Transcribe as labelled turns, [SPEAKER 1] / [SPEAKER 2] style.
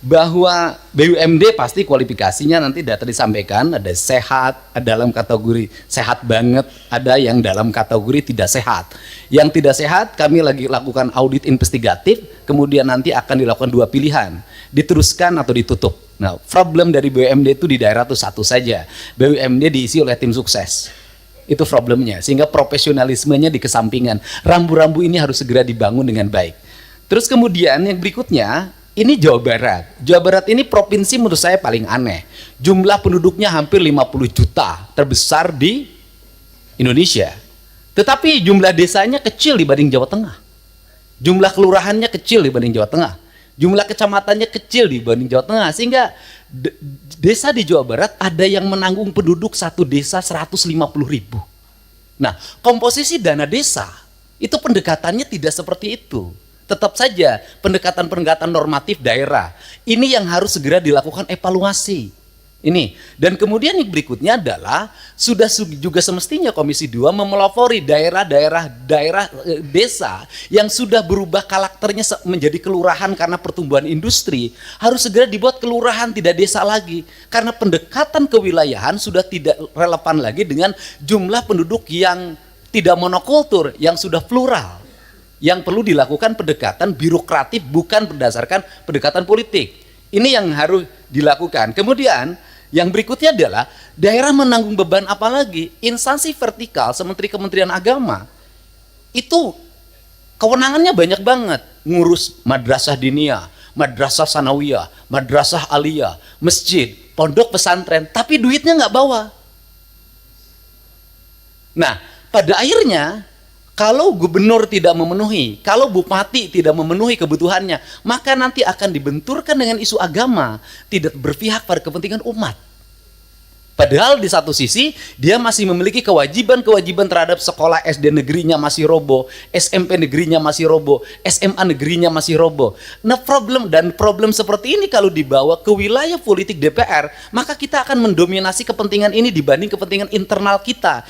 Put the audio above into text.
[SPEAKER 1] bahwa BUMD pasti kualifikasinya nanti data disampaikan, ada sehat, ada dalam kategori sehat banget, ada yang dalam kategori tidak sehat. Yang tidak sehat kami lagi lakukan audit investigatif, kemudian nanti akan dilakukan 2 pilihan, diteruskan atau ditutup. Nah, problem dari BUMD itu di daerah itu satu saja, BUMD diisi oleh tim sukses. Itu problemnya, sehingga profesionalismenya dikesampingkan. Rambu-rambu ini harus segera dibangun dengan baik. Terus kemudian yang berikutnya, ini Jawa Barat. Jawa Barat ini provinsi menurut saya paling aneh. Jumlah penduduknya hampir 50 juta, terbesar di Indonesia. Tetapi jumlah desanya kecil dibanding Jawa Tengah. Jumlah kelurahannya kecil dibanding Jawa Tengah. Jumlah kecamatannya kecil dibanding Jawa Tengah. Sehingga desa di Jawa Barat ada yang menanggung penduduk satu desa 150.000. Nah, komposisi dana desa itu pendekatannya tidak seperti itu. Tetap saja pendekatan-pendekatan normatif daerah ini yang harus segera dilakukan evaluasi ini. Dan kemudian yang berikutnya adalah sudah juga semestinya Komisi 2 memelopori daerah desa yang sudah berubah karakternya menjadi kelurahan karena pertumbuhan industri, harus segera dibuat kelurahan tidak desa lagi, karena pendekatan kewilayahan sudah tidak relevan lagi dengan jumlah penduduk yang tidak monokultur, yang sudah plural. Yang perlu dilakukan pendekatan birokratif bukan berdasarkan pendekatan politik. Ini yang harus dilakukan. Kemudian yang berikutnya adalah daerah menanggung beban apa lagi? Instansi vertikal seperti Kementerian Agama itu kewenangannya banyak banget, ngurus madrasah diniyah, madrasah sanawiyah, madrasah aliyah, masjid, pondok pesantren, tapi duitnya nggak bawa. Nah, pada akhirnya kalau gubernur tidak memenuhi, kalau bupati tidak memenuhi kebutuhannya, maka nanti akan dibenturkan dengan isu agama, tidak berpihak pada kepentingan umat. Padahal di satu sisi dia masih memiliki kewajiban-kewajiban terhadap sekolah SD negerinya masih roboh, SMP negerinya masih roboh, SMA negerinya masih roboh. Nah, problem seperti ini kalau dibawa ke wilayah politik DPR, maka kita akan mendominasi kepentingan ini dibanding kepentingan internal kita.